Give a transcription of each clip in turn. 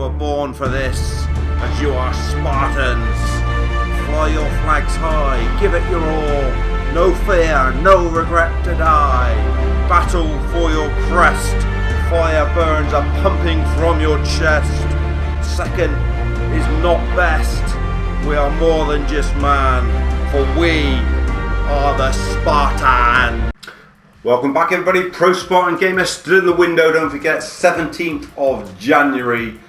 were born for this, as you are Spartans. Fly your flags high, give it your all. No fear, no regret to die. Battle for your crest. Fire burns are pumping from your chest. Second is not best. We are more than just man, for we are the Spartan. Welcome back everybody, ProSpartanGamer still in the window. Don't forget 17th of January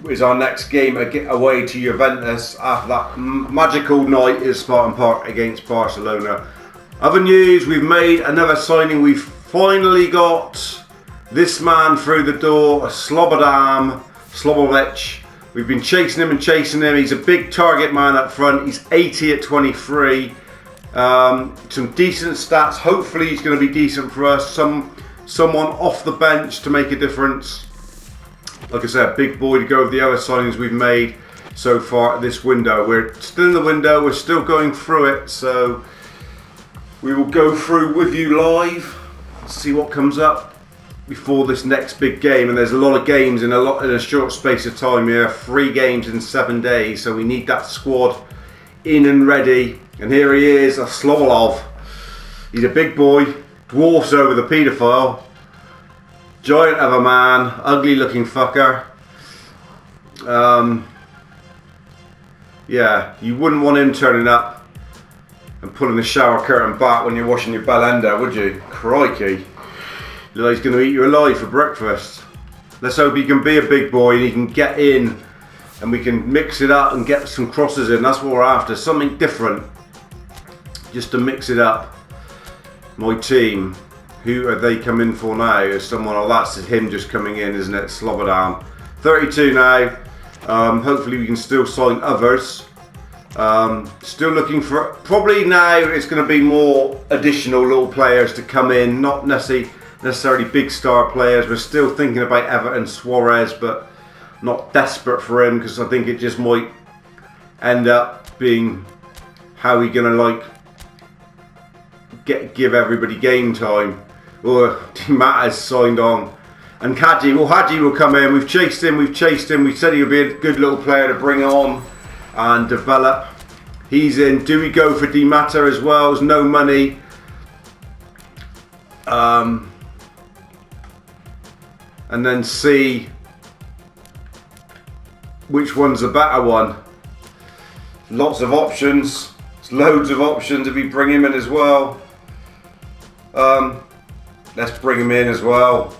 is our next game away to Juventus after that magical night at Spartan Park against Barcelona. Other news, we've made another signing. We've finally got this man through the door, Slobovic. We've been chasing him. He's a big target man up front. He's 80 at 23. Some decent stats. Hopefully he's going to be decent for us. Someone off the bench to make a difference. Like I said, big boy to go with the other signings we've made so far this window. We're still in the window. We're still going through it. So we will go through with you live. See what comes up before this next big game. And there's a lot of games in a short space of time here. 3 games in 7 days. So we need that squad in and ready. And here he is, a Slobolov. He's a big boy, dwarfs over the paedophile. Giant of a man, ugly looking fucker. Yeah, you wouldn't want him turning up and pulling the shower curtain back when you're washing your belender, would you? Crikey. Look like he's going to eat you alive for breakfast. Let's hope he can be a big boy and he can get in and we can mix it up and get some crosses in. That's what we're after, something different. Just to mix it up. My team, who are they coming for now? Is someone, oh that's him just coming in, isn't it? Slobodan. 32 now. Hopefully we can still sign others. Still looking for, probably now it's going to be more additional little players to come in, not necessarily big star players. We're still thinking about Everton, Suarez, but not desperate for him because I think it just might end up being how we're going to like give everybody game time. Or Matt has signed on. And Hadji will come in. We've chased him. We said he would be a good little player to bring on and develop. He's in. Do we go for Di Matta as well? There's no money. And then see which one's the better one. Lots of options. There's loads of options if we bring him in as well. Let's bring him in as well.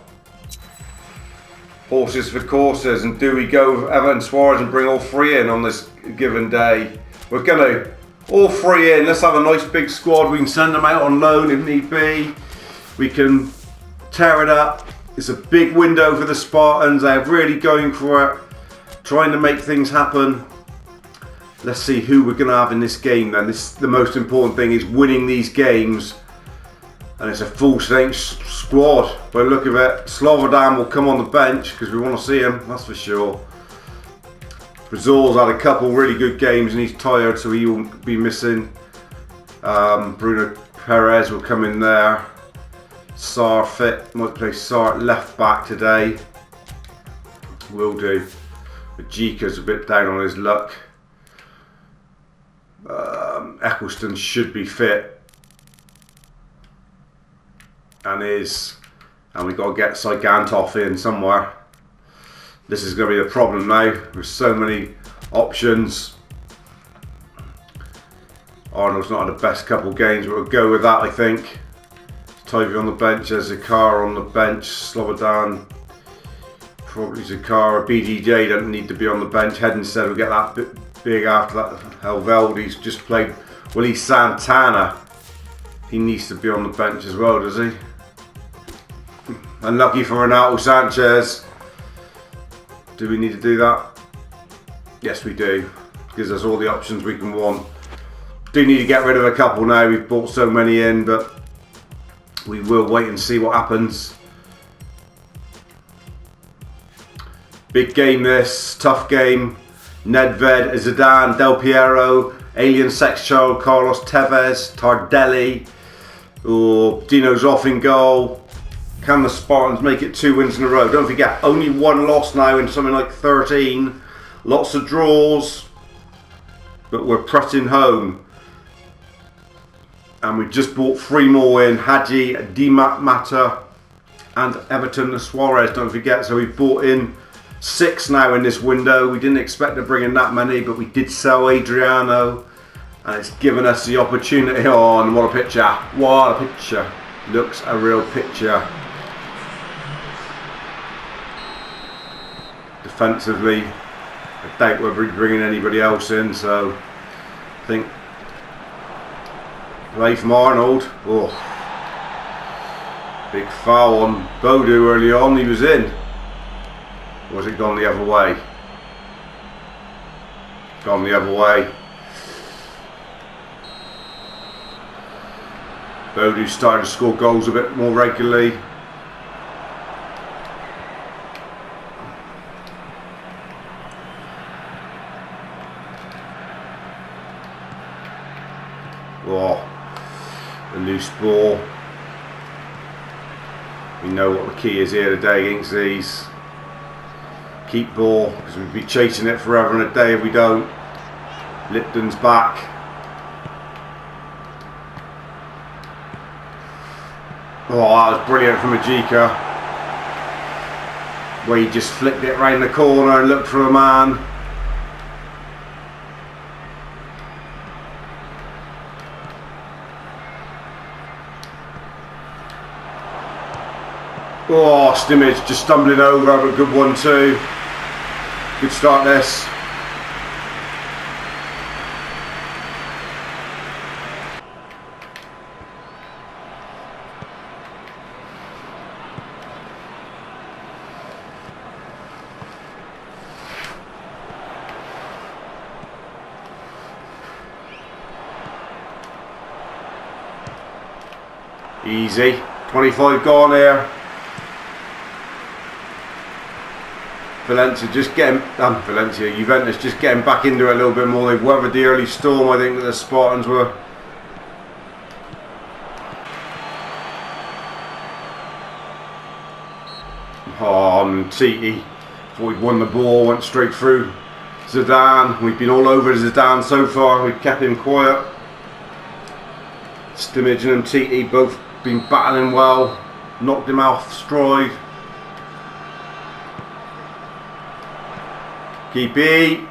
Horses for courses. And do we go with Everton, Suarez and bring all 3 in on this given day? We're going to all 3 in. Let's have a nice big squad. We can send them out on loan if need be. We can tear it up. It's a big window for the Spartans. They're really going for it, trying to make things happen. Let's see who we're going to have in this game then. The most important thing is winning these games. And it's a full strength squad by the look of it. Slobodan will come on the bench because we want to see him, that's for sure. Brazil's had a couple really good games and he's tired, so he will be missing. Bruno Perez will come in there. Sar fit, might play Sar at left back today. Will do. But Jika's a bit down on his luck. Eccleston should be fit. And we've got to get Sigantov in somewhere. This is going to be a problem now with so many options. Arnold's not had the best couple of games, but we'll go with that, I think. Tovey on the bench, there's Zakar on the bench, Slobodan, probably Zakar. BDJ don't need to be on the bench. Hedden said we'll get that bit big after that. Helveldi's just played. Willie Santana, he needs to be on the bench as well, does he? Unlucky for Renato Sanchez. Do we need to do that? Yes, we do. Gives us all the options we can want. Do need to get rid of a couple now. We've brought so many in, but we will wait and see what happens. Big game this, tough game. Nedved, Zidane, Del Piero, Alien Sex Child, Carlos Tevez, Tardelli. Dino's off in goal. Can the Spartans make it 2 wins in a row? Don't forget, only 1 loss now in something like 13. Lots of draws, but we're pressing home. And we've just bought 3 more in. Hadji, Di Mata, and Everton and Suarez, don't forget. So we've bought in 6 now in this window. We didn't expect to bring in that many, but we did sell Adriano. And it's given us the opportunity. Oh, and what a picture. What a picture. Looks a real picture. Defensively, I doubt we're bringing anybody else in, so I think play from Arnold. Oh, big foul on Bodu early on. He was in. Or was it gone the other way? Gone the other way. Bodu's starting to score goals a bit more regularly. Oh, a loose ball. We know what the key is here today against these. Keep ball, because we'd be chasing it forever and a day if we don't. Lipton's back. Oh, that was brilliant from Ajika. Where he just flicked it round the corner and looked for a man. Oh, Stimage just stumbling over, but good one too. Good start this. Easy. 25 gone here. Juventus just getting back into it a little bit more. They've weathered the early storm, I think, that the Spartans were. Oh, and Titi, thought he'd won the ball, went straight through Zidane. We've been all over Zidane so far. We've kept him quiet. Stimage and Titi both been battling well, knocked him off stride. Keepy.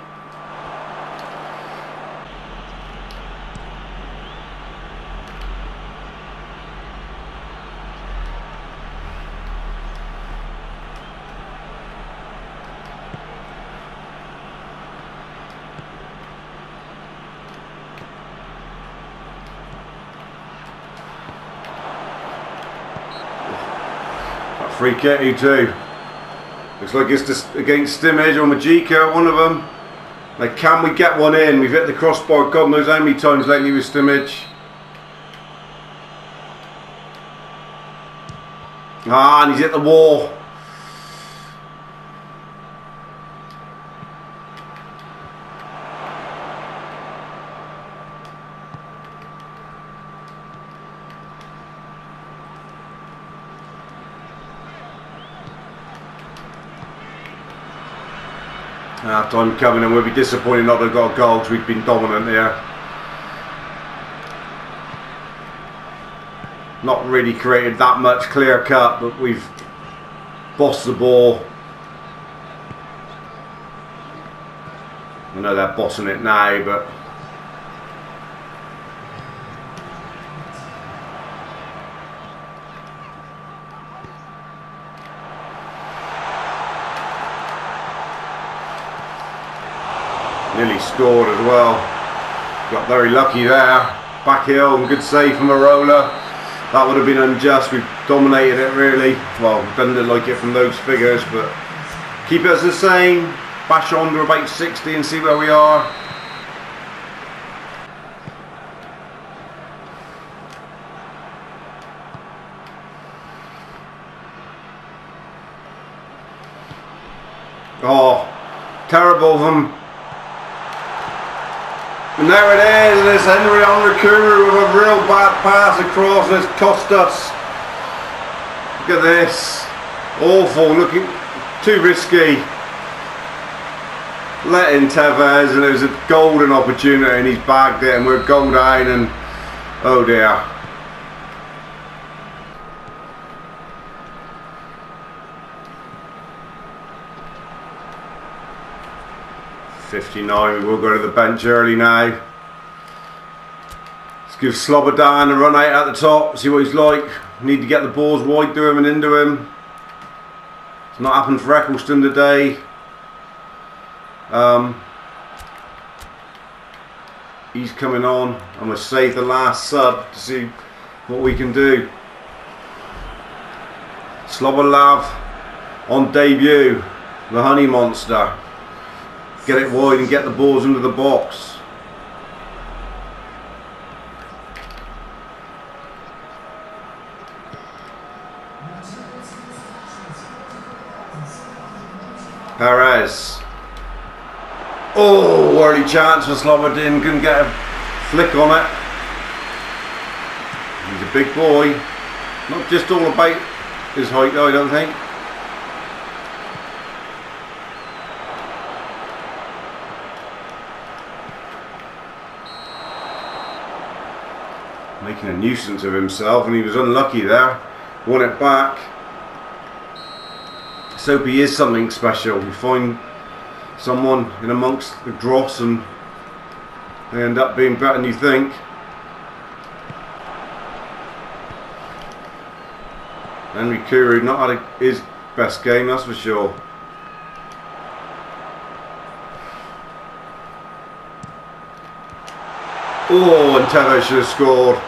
That free kick too. Looks like it's just against Stimage or Majika, one of them. Like, can we get one in? We've hit the crossbar God knows how many times lately with Stimage. Ah, and he's hit the wall. Half time coming, and we'll be disappointed not to have got a goal because we've been dominant here. Not really created that much clear cut, but we've bossed the ball. I know they're bossing it now, but nearly scored as well. Got very lucky there. Back heel and good save from Arola. That would have been unjust. We've dominated it really. Well, didn't like it from those figures, but keep it as the same. Bash on to about 60 and see where we are. Oh, terrible of them. And there it is, and it's Henry Onrakuru with a real bad pass across, and it's cost us. Look at this. Awful, looking too risky. Let in Tevez, and it was a golden opportunity, and he's bagged it, and we're goal down, and oh dear. '59, we will go to the bench early now. Let's give Slobodan a run out at the top, see what he's like. Need to get the balls wide to him and into him. It's not happened for Eccleston today. He's coming on. I'm going to save the last sub to see what we can do. Slobolav on debut, the honey monster. Get it wide and get the balls into the box. Perez. Oh, early chance for Slobodan, couldn't get a flick on it. He's a big boy. Not just all about his height though, I don't think. Making a nuisance of himself, and he was unlucky there. Won it back. So he is something special. You find someone in amongst the dross and they end up being better than you think. Henry Kuru not had his best game, that's for sure. Oh, and Tevez should have scored.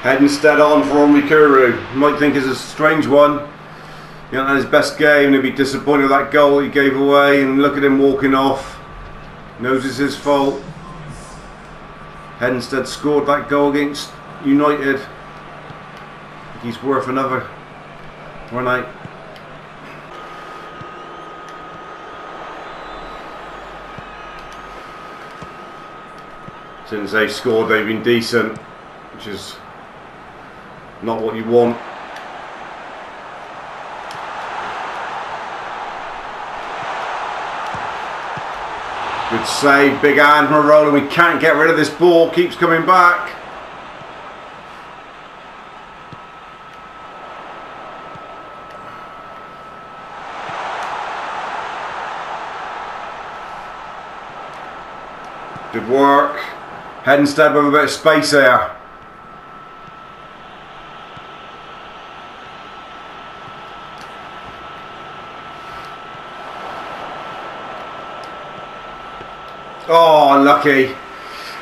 Head instead on for Omrikuru. You might think it's a strange one. You know, his best game, and he'll be disappointed with that goal he gave away, and look at him walking off. Knows it's his fault. Head instead scored that goal against United. I think he's worth another run out. Since they've scored, they've been decent, which is not what you want. Good save, big hand from Roland. We can't get rid of this ball, keeps coming back. Good work. Head instead with a bit of space there. Oh, unlucky.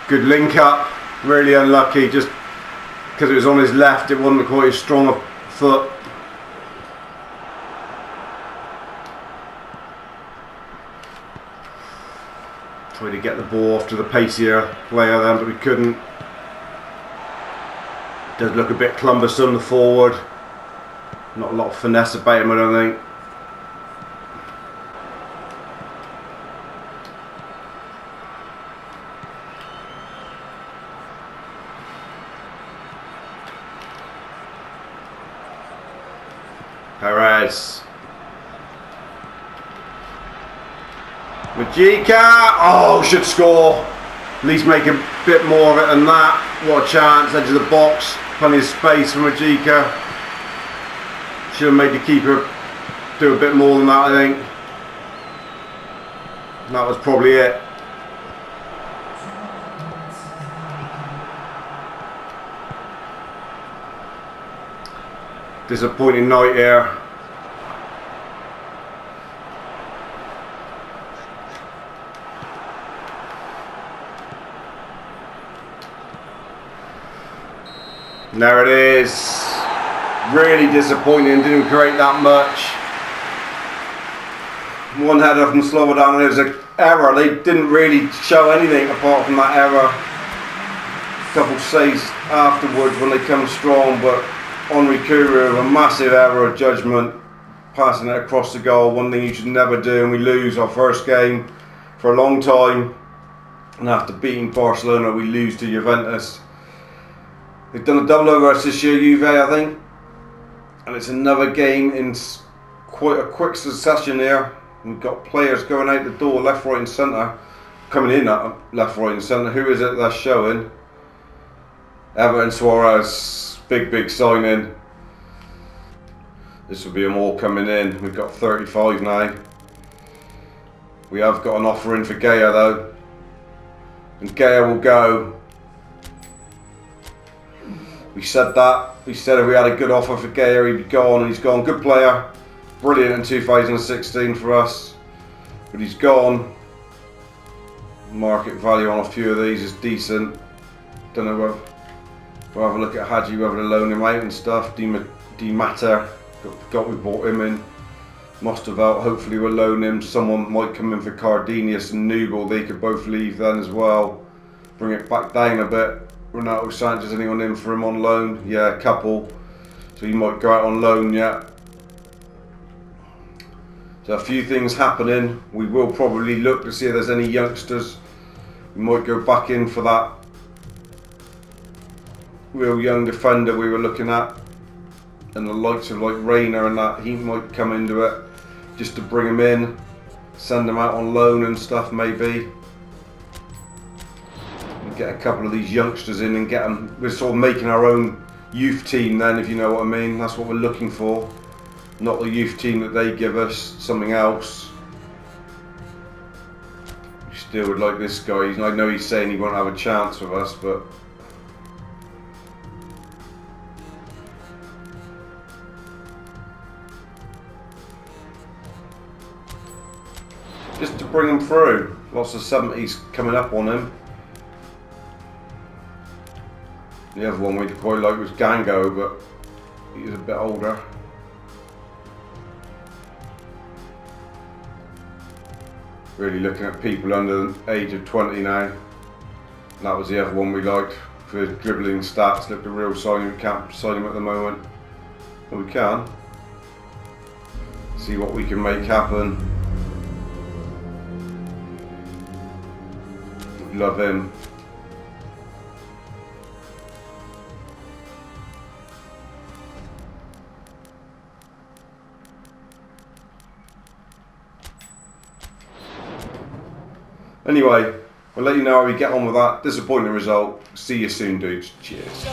Good link up. Really unlucky. Just because it was on his left, it wasn't quite as strong a foot. Tried to get the ball off to the pacier player then, but we couldn't. Does look a bit cumbersome, the forward. Not a lot of finesse about him, I don't think. Perez. Majika. Oh, should score. At least make a bit more of it than that. What a chance. Edge of the box. Plenty of space for Majika. Should have made the keeper do a bit more than that, I think. And that was probably it. Disappointing night here. And there it is. Really disappointing, didn't create that much. One header from Slobodan, there was an error. They didn't really show anything apart from that error. A couple saves afterwards when they come strong, but Henry Kuru, a massive error of judgment. passing it across the goal. One thing you should never do, and we lose our first game for a long time. And after beating Barcelona, we lose to Juventus. They've done a double over us this year, Juve, I think. And it's another game in quite a quick succession here. We've got players going out the door, left, right and centre. Coming in at left, right and centre. Who is it that's showing? Everton Suarez, big signing. This will be them all coming in. We've got 35 now. We have got an offer in for Gaya though. And Gaya will go. We said that. We said if we had a good offer for Gaya, he'd be gone, and he's gone. Good player. Brilliant in 2016 for us. But he's gone. Market value on a few of these is decent. Don't know whether we'll have a look at Hadji, whether to loan him out and stuff. Di Matter, got we bought him in. Mostavelt, hopefully we'll loan him. Someone might come in for Cardenius and Nubel. They could both leave then as well. Bring it back down a bit. Renato Sanchez, anyone in for him on loan? Yeah, a couple. So he might go out on loan yet. So a few things happening. We will probably look to see if there's any youngsters. We might go back in for that real young defender we were looking at, and the likes of like Rayner and that, he might come into it just to bring him in, send him out on loan and stuff maybe, and get a couple of these youngsters in and get them. We're sort of making our own youth team then, if you know what I mean. That's what we're looking for, not the youth team that they give us, something else. We still would like this guy. I know he's saying he won't have a chance with us, but just to bring him through. Lots of 70s coming up on him. The other one we quite like was Gango, but he's a bit older. Really looking at people under the age of 20 now. And that was the other one we liked for his dribbling stats. Looked a real sign. We can't sign him at the moment, but we can see what we can make happen. Love him. Anyway, we'll let you know how we get on with that. Disappointing result. See you soon, dudes. Cheers.